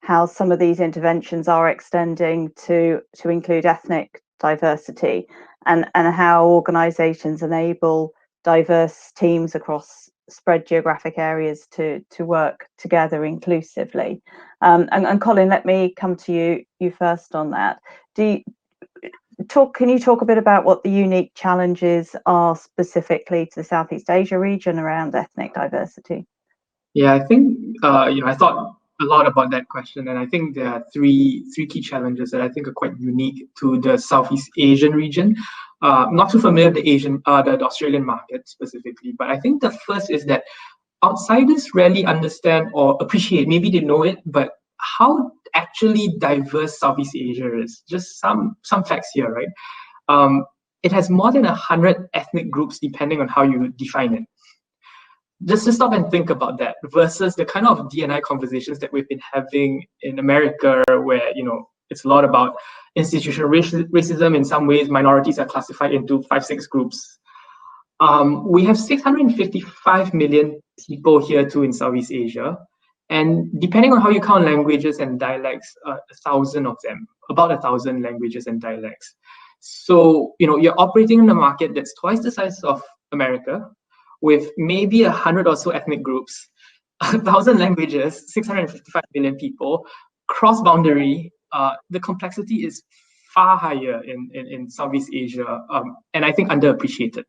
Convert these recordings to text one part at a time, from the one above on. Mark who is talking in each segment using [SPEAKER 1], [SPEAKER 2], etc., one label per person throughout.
[SPEAKER 1] how some of these interventions are extending to include ethnic diversity, and how organisations enable diverse teams across spread geographic areas to work together inclusively. And Colin, let me come to you first on that. Can you talk a bit about what the unique challenges are specifically to the Southeast Asia region around ethnic diversity?
[SPEAKER 2] Yeah, I think I thought a lot about that question, and I think there are three key challenges that I think are quite unique to the Southeast Asian region. Not too familiar with the Australian market specifically, but I think the first is that outsiders rarely understand or appreciate, maybe they know it, but how actually diverse Southeast Asia is. Just some facts here, right? It has more than 100 ethnic groups, depending on how you define it. Just to stop and think about that versus the kind of D&I conversations that we've been having in America, where it's a lot about institutional racism. In some ways, minorities are classified into 5-6 groups. We have 655 million people here too in Southeast Asia, and depending on how you count languages and dialects, 1,000 of them, about 1,000 languages and dialects. So you're operating in a market that's twice the size of America, with maybe 100 or so ethnic groups, 1,000 languages, 655 million people, cross-boundary. The complexity is far higher in Southeast Asia, and I think underappreciated.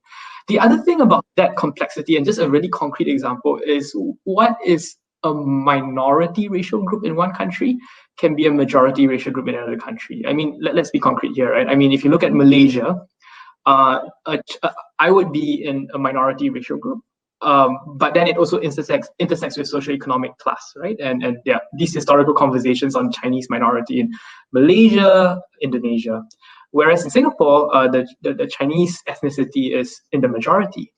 [SPEAKER 2] The other thing about that complexity, and just a really concrete example, is what is a minority racial group in one country can be a majority racial group in another country. I mean, let's be concrete here, right? I mean, if you look at Malaysia, I would be in a minority racial group, but then it also intersects with socioeconomic class, right? And yeah, these historical conversations on Chinese minority in Malaysia, Indonesia, whereas in Singapore, the Chinese ethnicity is in the majority.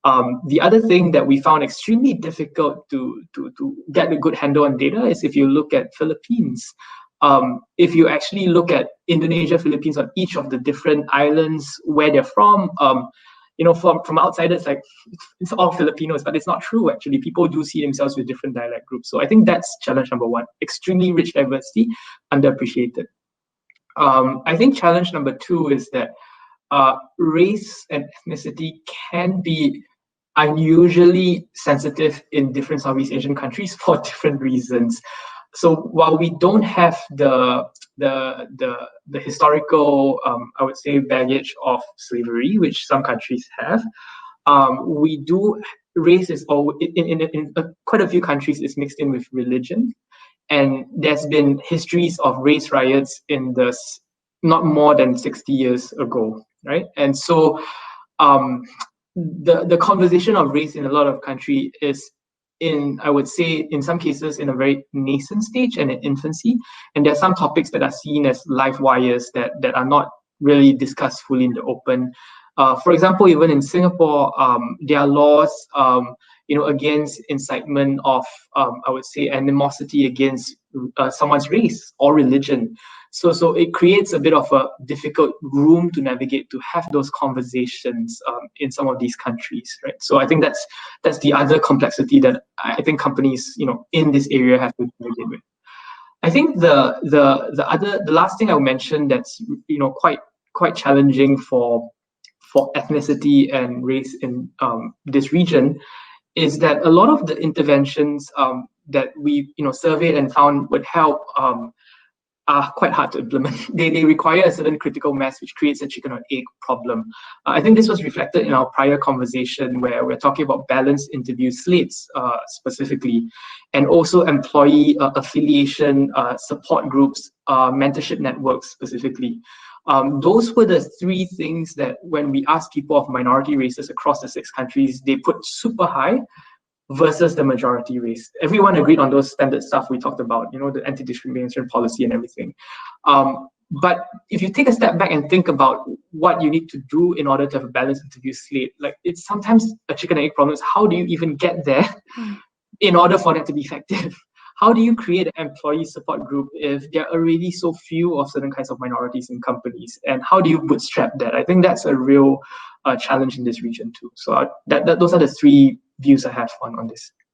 [SPEAKER 2] The other thing that we found extremely difficult to get a good handle on data is if you look at Philippines. If you actually look at Indonesia, Philippines, on each of the different islands where they're from, from outsiders, like it's all Filipinos, but it's not true actually. People do see themselves with different dialect groups. So I think that's challenge number one: extremely rich diversity, underappreciated. I think challenge number two is that race and ethnicity can be unusually sensitive in different Southeast Asian countries for different reasons. So while we don't have the historical, I would say, baggage of slavery, which some countries have, we do. Race is in quite a few countries is mixed in with religion, and there's been histories of race riots in the not more than 60 years ago, right? And so the conversation of race in a lot of countries is, I would say, in some cases, in a very nascent stage and in infancy. And there are some topics that are seen as live wires that are not really discussed fully in the open. For example, even in Singapore, there are laws, against incitement of, I would say, animosity against someone's race or religion. So it creates a bit of a difficult room to navigate, to have those conversations in some of these countries, right? So I think that's the other complexity that I think companies, in this area have to navigate with. I think the last thing I'll mention that's quite challenging for ethnicity and race in this region is that a lot of the interventions that we surveyed and found would help are quite hard to implement. They require a certain critical mass, which creates a chicken or egg problem. I think this was reflected in our prior conversation where we're talking about balanced interview slates specifically, and also employee affiliation, support groups, mentorship networks specifically. Those were the three things that when we asked people of minority races across the 6 countries, they put super high versus the majority race. Everyone agreed on those standard stuff we talked about, the anti-discrimination policy and everything. But if you take a step back and think about what you need to do in order to have a balanced interview slate, like it's sometimes a chicken and egg problem. How do you even get there in order for that to be effective? How do you create an employee support group if there are already so few of certain kinds of minorities in companies? And how do you bootstrap that? I think that's a real challenge in this region too. So those are the 3 views I have on this.